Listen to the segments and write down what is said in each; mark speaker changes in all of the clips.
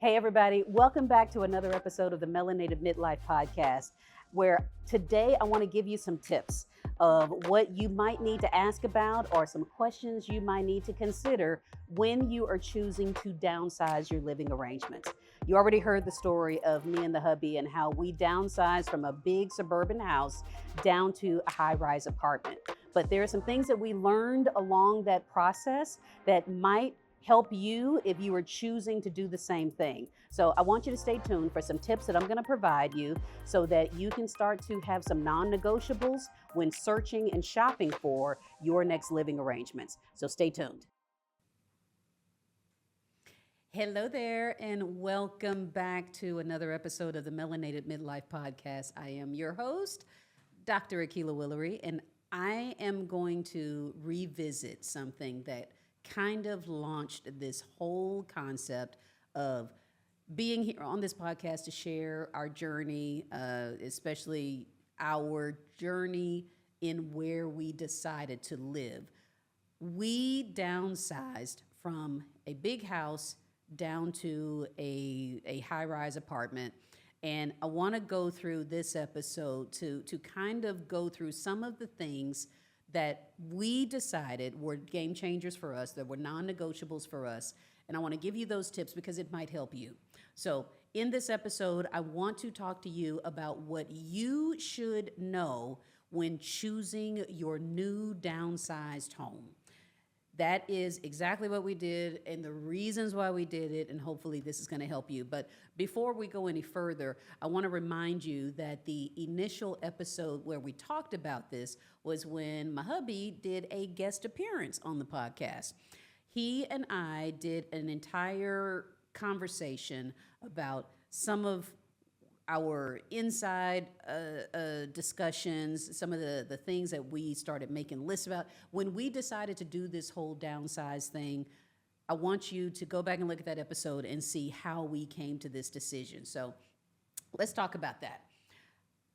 Speaker 1: Hey, everybody. Welcome back to another episode of the Melanated Midlife podcast, where today I want to give you some tips of what you might need to ask about or some questions you might need to consider when you are choosing to downsize your living arrangements. You already heard the story of me and the hubby and how we downsized from a big suburban house down to a high-rise apartment. But there are some things that we learned along that process that might help you if you are choosing to do the same thing. So I want you to stay tuned for some tips that I'm going to provide you so that you can start to have some non-negotiables when searching and shopping for your next living arrangements. So stay tuned. Hello there, and welcome back to another episode of the Melanated Midlife podcast. I am your host, Dr. Akila Willery, and I am going to revisit something that kind of launched this whole concept of being here on this podcast to share our journey, especially our journey in where we decided to live. We downsized from a big house down to a high-rise apartment. And I want to go through this episode to kind of go through some of the things that we decided were game changers for us, that were non-negotiables for us. And I want to give you those tips because it might help you. So in this episode, I want to talk to you about what you should know when choosing your new downsized home. That is exactly what we did and the reasons why we did it, and hopefully this is going to help you. But before we go any further, I want to remind you that the initial episode where we talked about this was when my hubby did a guest appearance on the podcast. He and I did an entire conversation about some of our inside discussions, some of the things that we started making lists about. When we decided to do this whole downsize thing, I want you to go back and look at that episode and see how we came to this decision. So let's talk about that.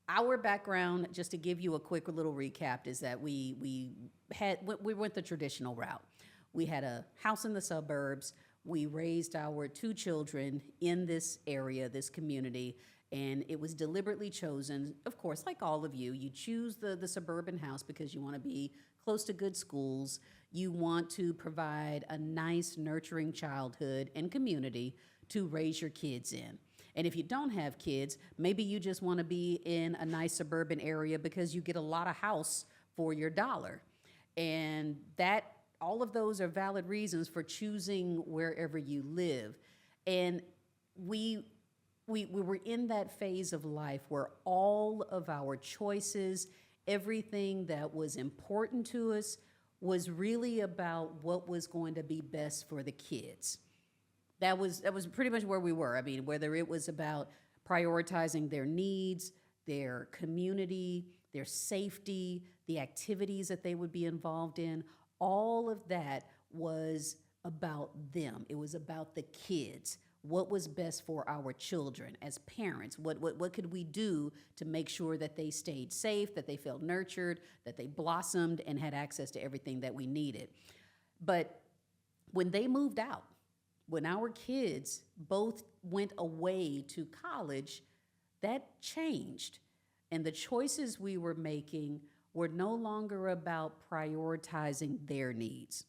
Speaker 1: Our background, just to give you a quick little recap, is that we went the traditional route. We had a house in the suburbs. We raised our two children in this area, this community, and it was deliberately chosen. Of course, like all of you choose the suburban house because you want to be close to good schools. You want to provide a nice, nurturing childhood and community to raise your kids in. And if you don't have kids, maybe you just want to be in a nice suburban area because you get a lot of house for your dollar. And that all of those are valid reasons for choosing wherever you live. And we were in that phase of life where all of our choices, everything that was important to us, was really about what was going to be best for the kids. That was pretty much where we were. I mean, whether it was about prioritizing their needs, their community, their safety, the activities that they would be involved in, all of that was about them. It was about the kids. What was best for our children as parents? What could we do to make sure that they stayed safe, that they felt nurtured, that they blossomed and had access to everything that we needed? But when they moved out, when our kids both went away to college, that changed. And the choices we were making were no longer about prioritizing their needs.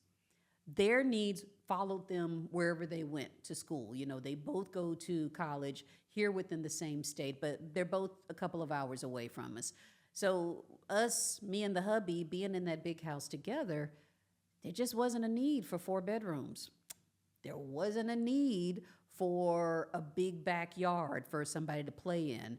Speaker 1: Their needs followed them wherever they went to school. You know, they both go to college here within the same state, but they're both a couple of hours away from us. So us, me and the hubby, being in that big house together, there just wasn't a need for 4 bedrooms. There wasn't a need for a big backyard for somebody to play in.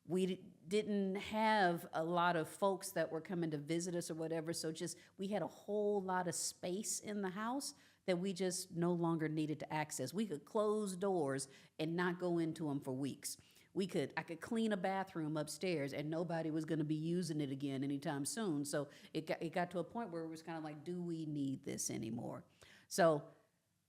Speaker 1: We didn't have a lot of folks that were coming to visit us or whatever, so just we had a whole lot of space in the house that we just no longer needed to access. We could close doors and not go into them for weeks. I could clean a bathroom upstairs and nobody was going to be using it again anytime soon. So it got to a point where it was kind of like, do we need this anymore? So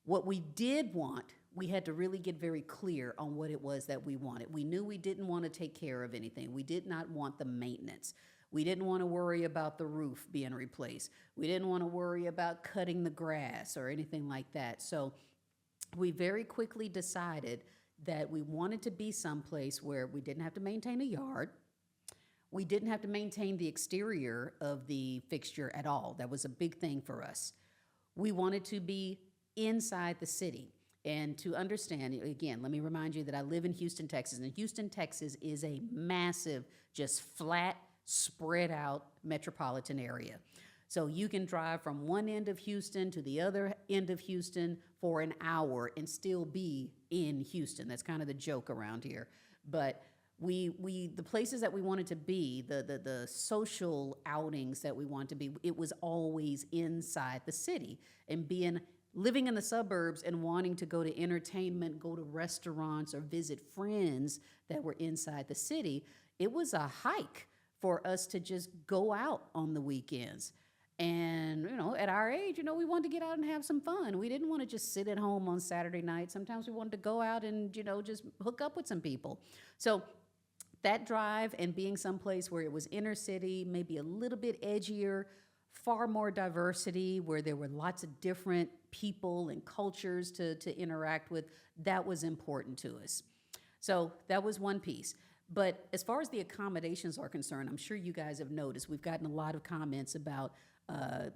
Speaker 1: what we did want, we had to really get very clear on what it was that we wanted. We knew we didn't want to take care of anything. We did not want the maintenance. We didn't want to worry about the roof being replaced. We didn't want to worry about cutting the grass or anything like that. So we very quickly decided that we wanted to be someplace where we didn't have to maintain a yard. We didn't have to maintain the exterior of the fixture at all. That was a big thing for us. We wanted to be inside the city. And to understand, again, let me remind you that I live in Houston, Texas, and Houston, Texas is a massive, just flat, spread out metropolitan area. So you can drive from one end of Houston to the other end of Houston for an hour and still be in Houston. That's kind of the joke around here. But the places that we wanted to be, the social outings that we wanted to be, it was always inside the city. And living in the suburbs and wanting to go to entertainment, go to restaurants, or visit friends that were inside the city, it was a hike for us to just go out on the weekends. And, at our age, we wanted to get out and have some fun. We didn't want to just sit at home on Saturday night. Sometimes we wanted to go out and, just hook up with some people. So that drive and being someplace where it was inner city, maybe a little bit edgier, far more diversity, where there were lots of different people and cultures to interact with, that was important to us. So that was one piece. But as far as the accommodations are concerned, I'm sure you guys have noticed, we've gotten a lot of comments about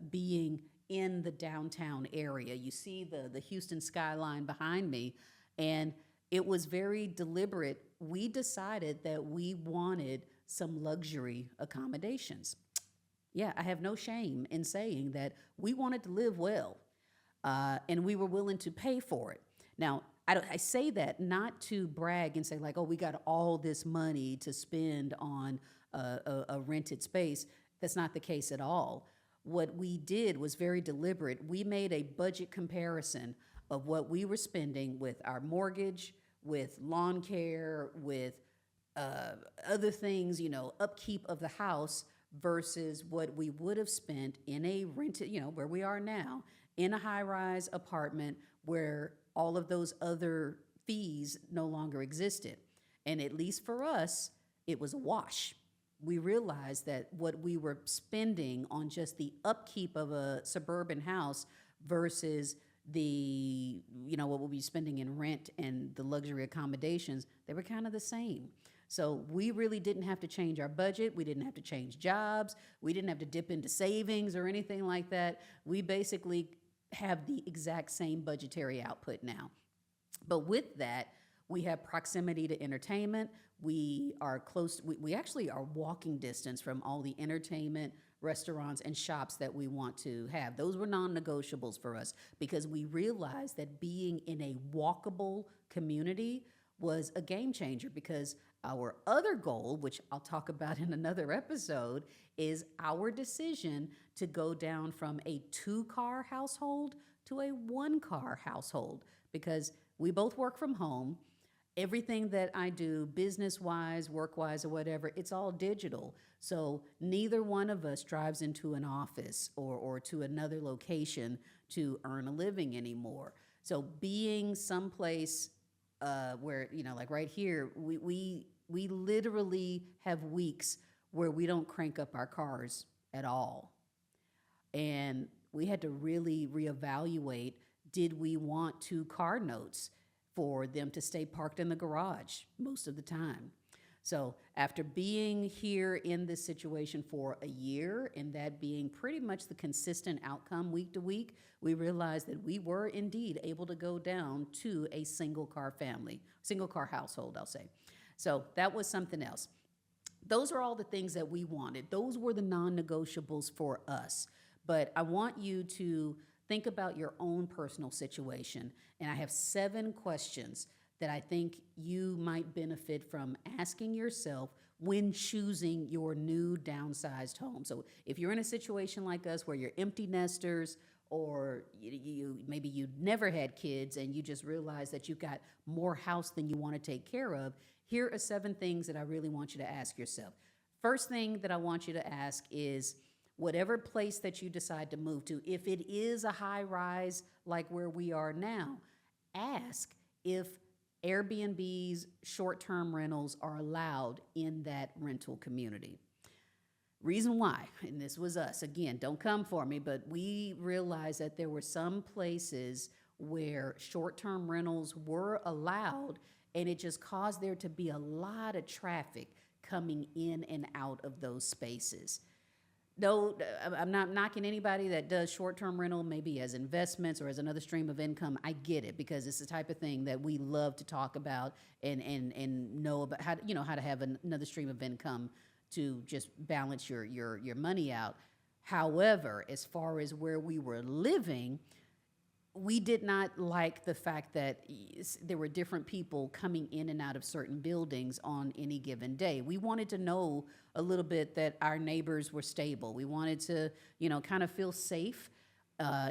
Speaker 1: being in the downtown area. You see the Houston skyline behind me, and it was very deliberate. We decided that we wanted some luxury accommodations. Yeah, I have no shame in saying that we wanted to live well, and we were willing to pay for it. Now, I say that not to brag and say like, oh, we got all this money to spend on a rented space. That's not the case at all. What we did was very deliberate. We made a budget comparison of what we were spending with our mortgage, with lawn care, with other things, upkeep of the house, versus what we would have spent in a rented, where we are now, in a high-rise apartment where all of those other fees no longer existed. And at least for us, it was a wash. We realized that what we were spending on just the upkeep of a suburban house versus what we'll be spending in rent and the luxury accommodations, they were kind of the same. So we really didn't have to change our budget. We didn't have to change jobs. We didn't have to dip into savings or anything like that. We basically have the exact same budgetary output now. But with that, we have proximity to entertainment. We are close. We actually are walking distance from all the entertainment, restaurants, and shops that we want to have. Those were non-negotiables for us because we realized that being in a walkable community was a game changer, because our other goal, which I'll talk about in another episode, is our decision to go down from a 2-car household to a 1-car household, because we both work from home. Everything that I do, business-wise, work-wise, or whatever, it's all digital. So neither one of us drives into an office or to another location to earn a living anymore. So being someplace where, like right here, we literally have weeks where we don't crank up our cars at all. And we had to really reevaluate, did we want 2 car notes for them to stay parked in the garage most of the time? So after being here in this situation for a year, and that being pretty much the consistent outcome week to week, we realized that we were indeed able to go down to a single car household, I'll say. So that was something else. Those are all the things that we wanted. Those were the non-negotiables for us. But I want you to think about your own personal situation. And I have 7 questions that I think you might benefit from asking yourself when choosing your new downsized home. So if you're in a situation like us where you're empty nesters, or maybe you never had kids and you just realize that you've got more house than you want to take care of, here are 7 things that I really want you to ask yourself. First thing that I want you to ask is, whatever place that you decide to move to, if it is a high rise like where we are now, ask if Airbnbs, short-term rentals are allowed in that rental community. Reason why, and this was us, again, don't come for me, but we realized that there were some places where short-term rentals were allowed, and it just caused there to be a lot of traffic coming in and out of those spaces. No, I'm not knocking anybody that does short-term rental, maybe as investments or as another stream of income. I get it, because it's the type of thing that we love to talk about and know about how to, how to have another stream of income to just balance your money out. However, as far as where we were living, we did not like the fact that there were different people coming in and out of certain buildings on any given day. We wanted to know a little bit that our neighbors were stable. We wanted to, kind of feel safe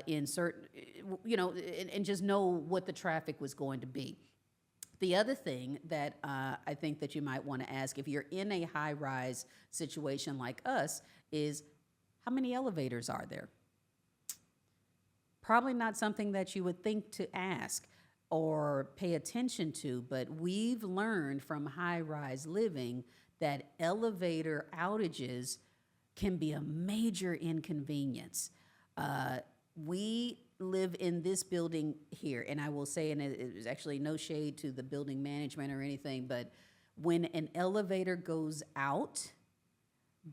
Speaker 1: in certain, and just know what the traffic was going to be. The other thing that I think that you might want to ask if you're in a high-rise situation like us is, how many elevators are there? Probably not something that you would think to ask or pay attention to, but we've learned from high-rise living that elevator outages can be a major inconvenience. We live in this building here, and I will say, and it's actually no shade to the building management or anything, but when an elevator goes out,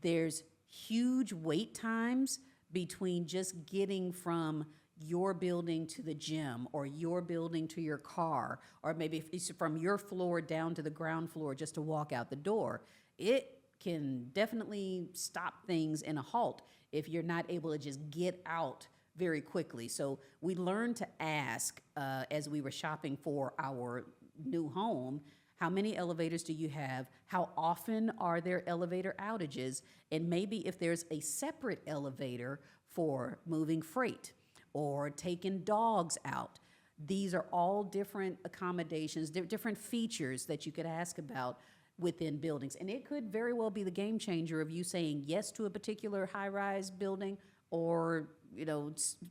Speaker 1: there's huge wait times between just getting from your building to the gym, or your building to your car, or maybe if it's from your floor down to the ground floor just to walk out the door. It can definitely stop things in a halt if you're not able to just get out very quickly. So we learned to ask as we were shopping for our new home, how many elevators do you have? How often are there elevator outages? And maybe if there's a separate elevator for moving freight or taking dogs out. These are all different accommodations, different features that you could ask about within buildings. And it could very well be the game changer of you saying yes to a particular high-rise building, or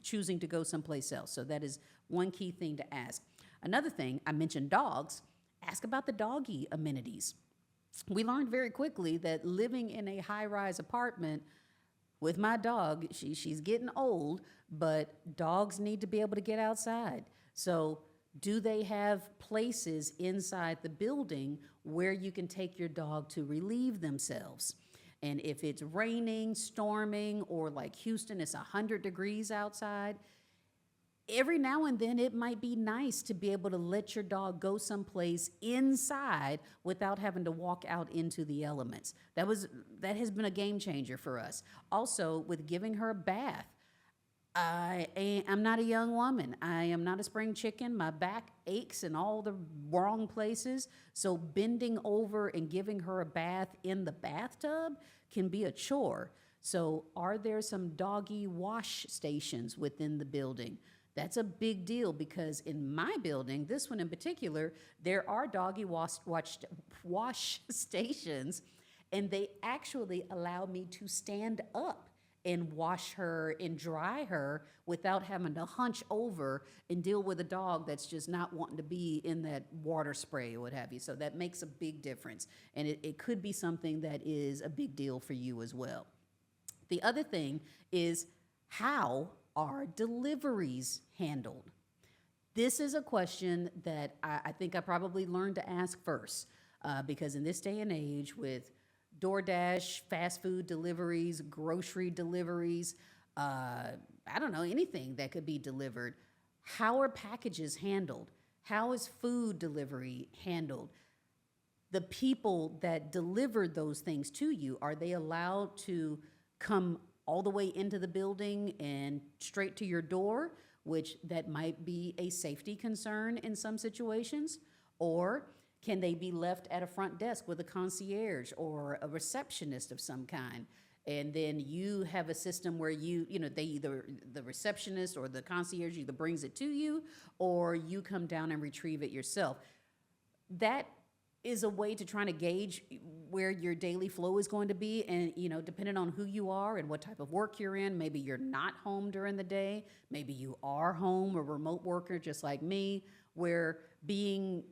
Speaker 1: choosing to go someplace else. So that is one key thing to ask. Another thing, I mentioned dogs. Ask about the doggy amenities. We learned very quickly that living in a high-rise apartment with my dog, she's getting old, but dogs need to be able to get outside. So do they have places inside the building where you can take your dog to relieve themselves? And if it's raining, storming, or like Houston, it's 100 degrees outside, every now and then it might be nice to be able to let your dog go someplace inside without having to walk out into the elements. That has been a game changer for us. Also, with giving her a bath. I'm not a young woman. I am not a spring chicken. My back aches in all the wrong places. So bending over and giving her a bath in the bathtub can be a chore. So are there some doggy wash stations within the building? That's a big deal, because in my building, this one in particular, there are doggy wash stations, and they actually allow me to stand up and wash her and dry her without having to hunch over and deal with a dog that's just not wanting to be in that water spray or what have you. So that makes a big difference. And it could be something that is a big deal for you as well. The other thing is, how are deliveries handled? This is a question that I think I probably learned to ask first, because in this day and age with DoorDash, fast food deliveries, grocery deliveries, I don't know, anything that could be delivered. How are packages handled? How is food delivery handled? The people that delivered those things to you, are they allowed to come all the way into the building and straight to your door, which that might be a safety concern in some situations? Or can they be left at a front desk with a concierge or a receptionist of some kind? And then you have a system where they either, the receptionist or the concierge either brings it to you, or you come down and retrieve it yourself. That is a way to try to gauge where your daily flow is going to be. And, depending on who you are and what type of work you're in, maybe you're not home during the day. Maybe you are home, a remote worker just like me, where being,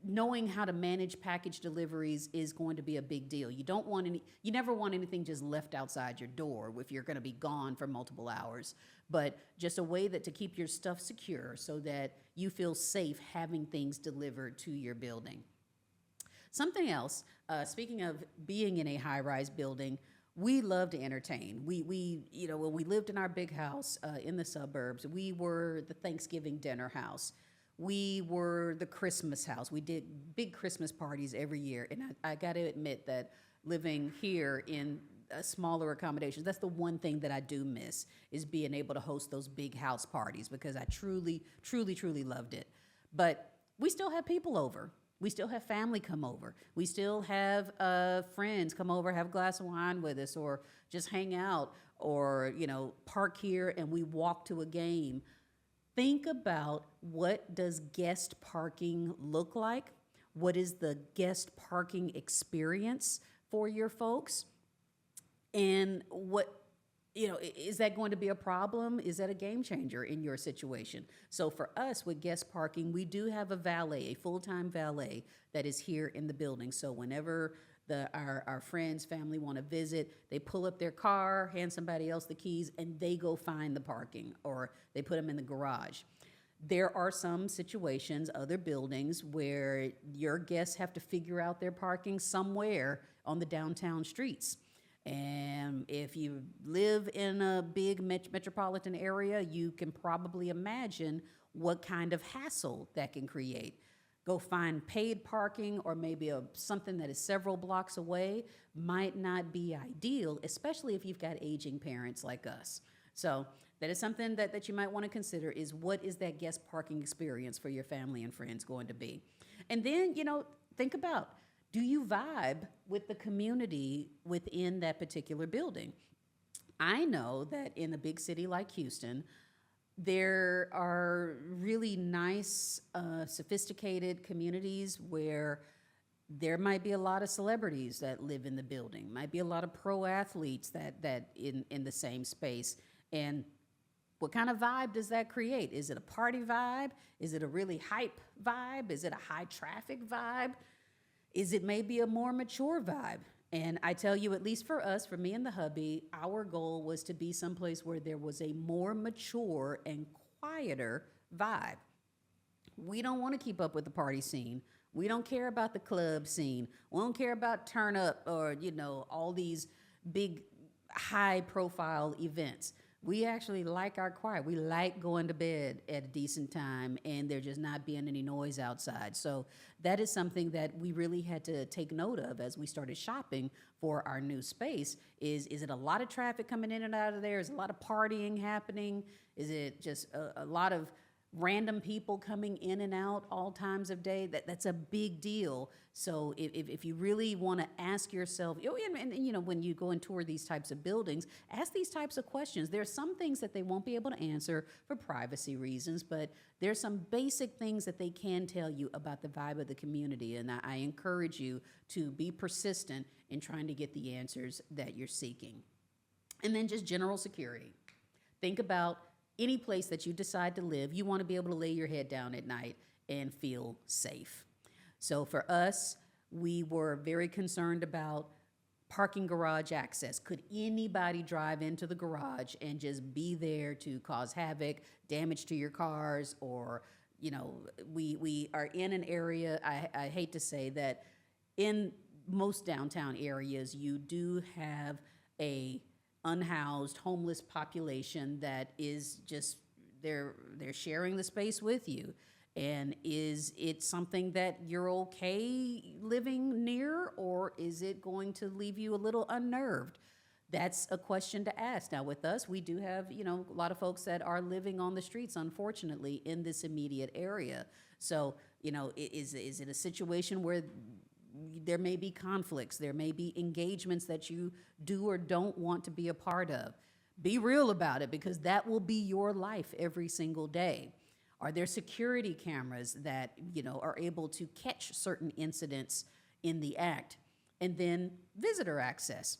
Speaker 1: knowing how to manage package deliveries is going to be a big deal. You never want anything just left outside your door if you're going to be gone for multiple hours, but just a way that to keep your stuff secure so that you feel safe having things delivered to your building. Something else, speaking of being in a high-rise building, we love to entertain. When we lived in our big house in the suburbs, we were the Thanksgiving dinner house. We were the Christmas house. We did big Christmas parties every year. And I got to admit that living here in smaller accommodations, that's the one thing that I do miss, is being able to host those big house parties, because I truly, truly, truly loved it. But we still have people over. We still have family come over. We still have friends come over, have a glass of wine with us, or just hang out, or, park here and we walk to a game. Think about, what does guest parking look like? What is the guest parking experience for your folks? And is that going to be a problem? Is that a game changer in your situation? So for us with guest parking, we do have a valet, a full-time valet that is here in the building. So whenever our friends, family want to visit, they pull up their car, hand somebody else the keys, and they go find the parking, or they put them in the garage. There are some situations, other buildings, where your guests have to figure out their parking somewhere on the downtown streets. And if you live in a big metropolitan area, you can probably imagine what kind of hassle that can create. Go find paid parking, or maybe something that is several blocks away, might not be ideal, especially if you've got aging parents like us. So that is something that you might want to consider, is what is that guest parking experience for your family and friends going to be? And then, think about, do you vibe with the community within that particular building? I know that in a big city like Houston, there are really nice, sophisticated communities where there might be a lot of celebrities that live in the building, might be a lot of pro athletes that in the same space. And what kind of vibe does that create? Is it a party vibe? Is it a really hype vibe? Is it a high traffic vibe? Is it maybe a more mature vibe? And I tell you, at least for us, for me and the hubby, our goal was to be someplace where there was a more mature and quieter vibe. We don't want to keep up with the party scene. We don't care about the club scene. We don't care about turn up or, all these big high profile events. We actually like our quiet. We like going to bed at a decent time and there just not being any noise outside. So that is something that we really had to take note of as we started shopping for our new space. Is it a lot of traffic coming in and out of there? Is a lot of partying happening? Is it just a lot of random people coming in and out all times of day? That's a big deal. So if you really want to ask yourself, and when you go and tour these types of buildings, ask these types of questions. There's some things that they won't be able to answer for privacy reasons, but there's some basic things that they can tell you about the vibe of the community. And I encourage you to be persistent in trying to get the answers that you're seeking. And then just general security. Think about any place that you decide to live. You want to be able to lay your head down at night and feel safe. So for us, we were very concerned about parking garage access. Could anybody drive into the garage and just be there to cause havoc, damage to your cars? Or, we are in an area, I hate to say that in most downtown areas, you do have a unhoused, homeless population that is just, they're sharing the space with you. And is it something that you're okay living near, or is it going to leave you a little unnerved? That's a question to ask. Now with us, we do have, a lot of folks that are living on the streets, unfortunately, in this immediate area. So, is it a situation where there may be conflicts, there may be engagements that you do or don't want to be a part of? Be real about it, because that will be your life every single day. Are there security cameras that, are able to catch certain incidents in the act? And then visitor access.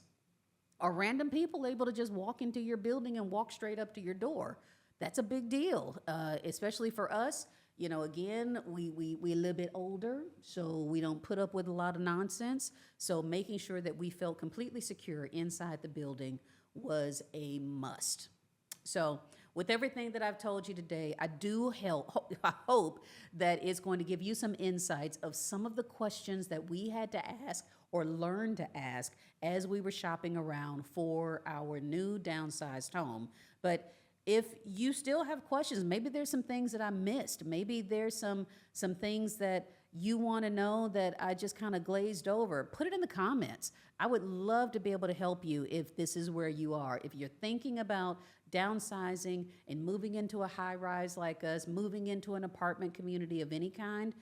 Speaker 1: Are random people able to just walk into your building and walk straight up to your door? That's a big deal, especially for us. Again, we a little bit older, so we don't put up with a lot of nonsense. So making sure that we felt completely secure inside the building was a must. So with everything that I've told you today, I hope that it's going to give you some insights of some of the questions that we had to ask or learn to ask as we were shopping around for our new downsized home. But if you still have questions, maybe there's some things that I missed. Maybe there's some things that you want to know that I just kind of glazed over. Put it in the comments. I would love to be able to help you if this is where you are. If you're thinking about downsizing and moving into a high rise like us, moving into an apartment community of any kind,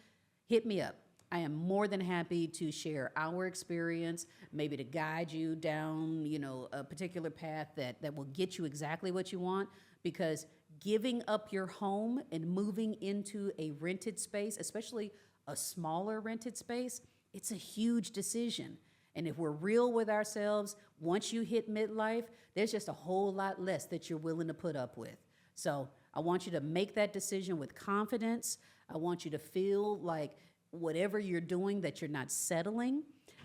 Speaker 1: hit me up. I am more than happy to share our experience, maybe to guide you down, a particular path that will get you exactly what you want. Because giving up your home and moving into a rented space, especially a smaller rented space, it's a huge decision. And if we're real with ourselves, once you hit midlife, there's just a whole lot less that you're willing to put up with. So I want you to make that decision with confidence. I want you to feel like whatever you're doing, that you're not settling.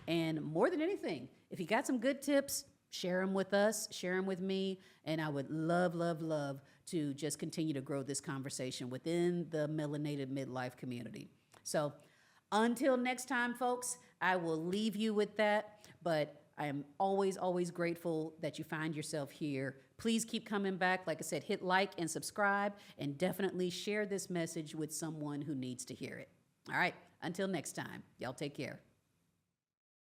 Speaker 1: And more than anything, if you got some good tips, share them with us, share them with me, and I would love, love, love to just continue to grow this conversation within the Melanated Midlife community. So until next time, folks, I will leave you with that, but I am always, always grateful that you find yourself here. Please keep coming back. Like I said, hit like and subscribe, and definitely share this message with someone who needs to hear it. All right, until next time, y'all take care.